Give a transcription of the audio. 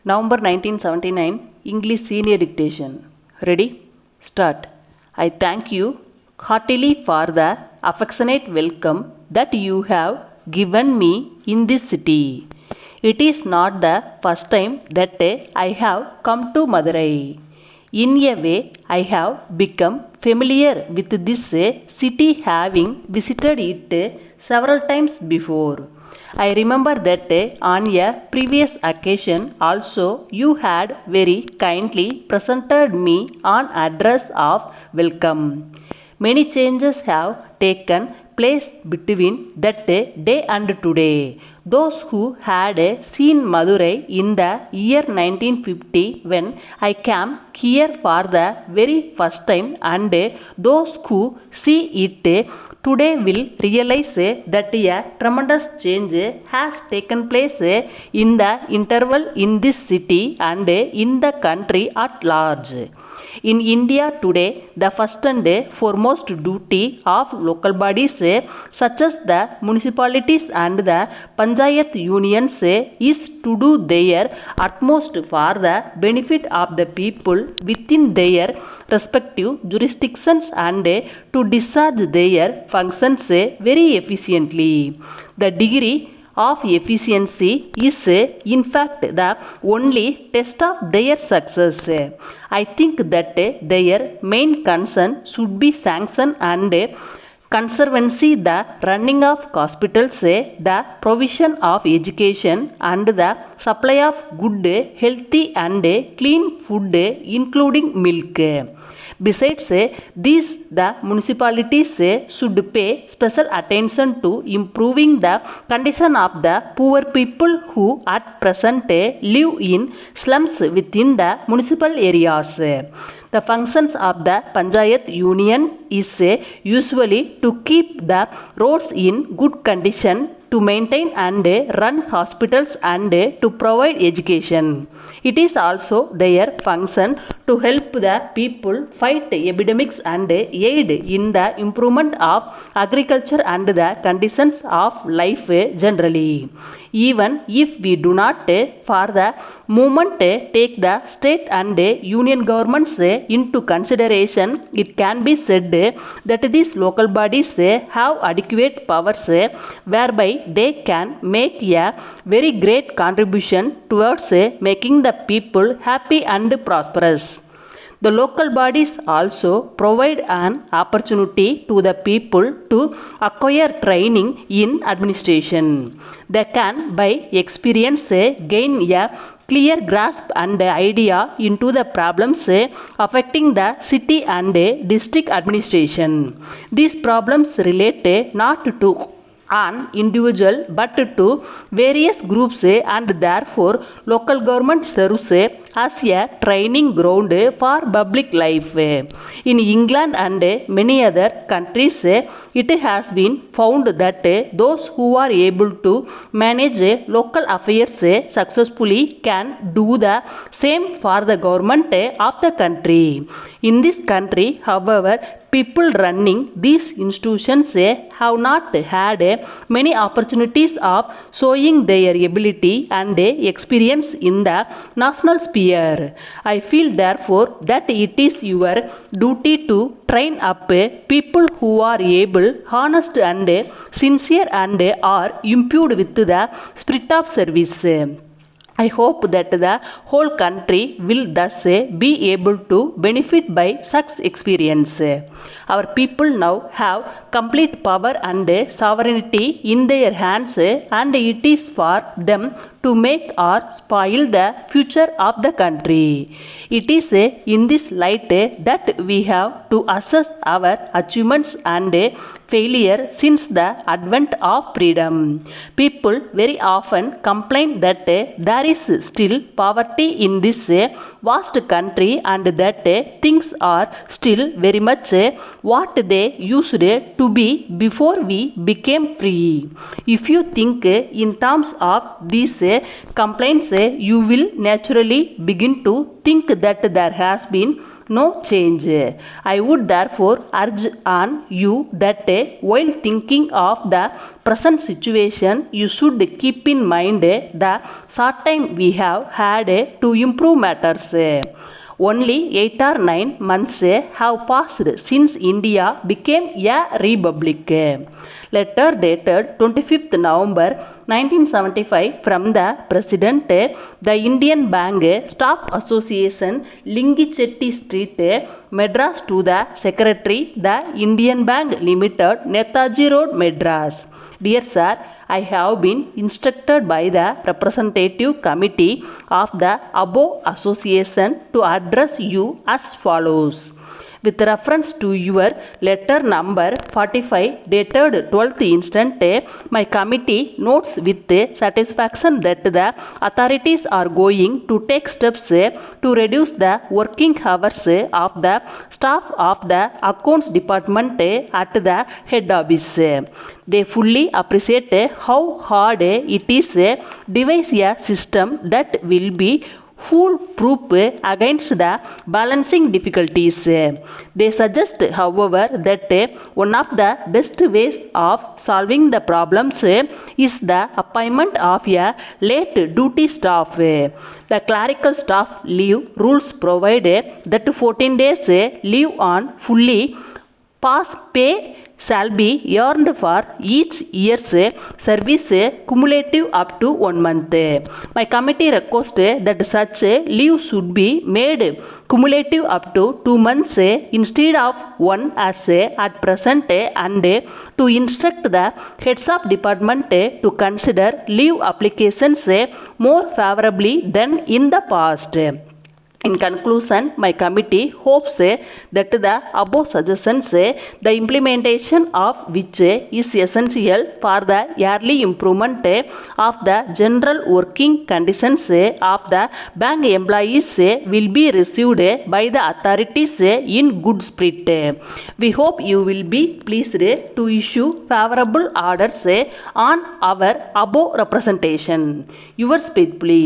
November 1979, English Senior Dictation. Ready? Start. I thank you heartily for the affectionate welcome that you have given me in this city. It is not the first time that I have come to Madurai. In a way, I have become familiar with this city, having visited it several times before. I remember that on a previous occasion also you had very kindly presented me an address of welcome. Many changes have taken place between that day and today. Those who had seen Madurai in the year 1950 when I came here for the very first time, and those who see it today will realize that a tremendous change has taken place in the interval in this city and in the country at large. In India today, the first and foremost duty of local bodies such as the municipalities and the panchayat unions is to do their utmost for the benefit of the people within their respective jurisdictions and to discharge their functions very efficiently. The degree of efficiency is in fact the only test of their success. I think that their main concern should be sanction and conservancy, the running of hospitals, the provision of education and the supply of good, healthy and clean food including milk. Besides these, the municipalities should pay special attention to improving the condition of the poor people who at present live in slums within the municipal areas. The functions of the panchayat union is usually to keep the roads in good condition, to maintain and run hospitals and to provide education. It is also their function to help the people fight epidemics and aid in the improvement of agriculture and the conditions of life generally. Even if we do not for the moment take the state and union governments into consideration, it can be said that these local bodies have adequate powers whereby they can make a very great contribution towards making the people happy and prosperous. The local bodies also provide an opportunity to the people to acquire training in administration. They can by experience gain a clear grasp and idea into the problems affecting the city and district administration. These problems relate not to an individual but to various groups, and therefore local government serves as a training ground for public life. In England and many other countries, it has been found that those who are able to manage local affairs successfully can do the same for the government of the country. In this country, however, people running these institutions have not had many opportunities of showing their ability and experience in the national sphere. I feel therefore that it is your duty to train up people who are able, honest and sincere and are imbued with the spirit of service. I hope that the whole country will thus be able to benefit by such experience. Our people now have complete power and sovereignty in their hands, and it is for them to make or spoil the future of the country. It is in this light that we have to assess our achievements and failure since the advent of freedom. People very often complain that there is still poverty in this vast country and that things are still very much what they used to be before we became free. If you think in terms of these complaints, you will naturally begin to think that there has been no change. I would therefore urge on you that while thinking of the present situation, you should keep in mind the short time we have had to improve matters. Only 8 or 9 months have passed since India became a republic. Letter dated 25th November 1975 from the President, the Indian Bank Staff Association, Lingichetti Street, Madras, to the Secretary, the Indian Bank Limited, Netaji Road, Madras. Dear Sir, I have been instructed by the representative committee of the above association to address you as follows. With reference to your letter number 45 dated 12th instant, my committee notes with satisfaction that the authorities are going to take steps to reduce the working hours of the staff of the accounts department at the head office. They fully appreciate how hard it is to devise a system that will be foolproof against the balancing difficulties. They suggest, however, that one of the best ways of solving the problems is the appointment of a late duty staff. The clerical staff leave rules provide that 14 days leave on fully past pay shall be earned for each year's service cumulative up to 1 month. My committee requests that such leave should be made cumulative up to 2 months instead of 1 as at present, and to instruct the heads of department to consider leave applications more favorably than in the past. In conclusion, my committee hopes that the above suggestions, the implementation of which is essential for the yearly improvement of the general working conditions of the bank employees, will be received by the authorities in good spirit. We hope you will be pleased to issue favorable orders on our above representation. Yours faithfully,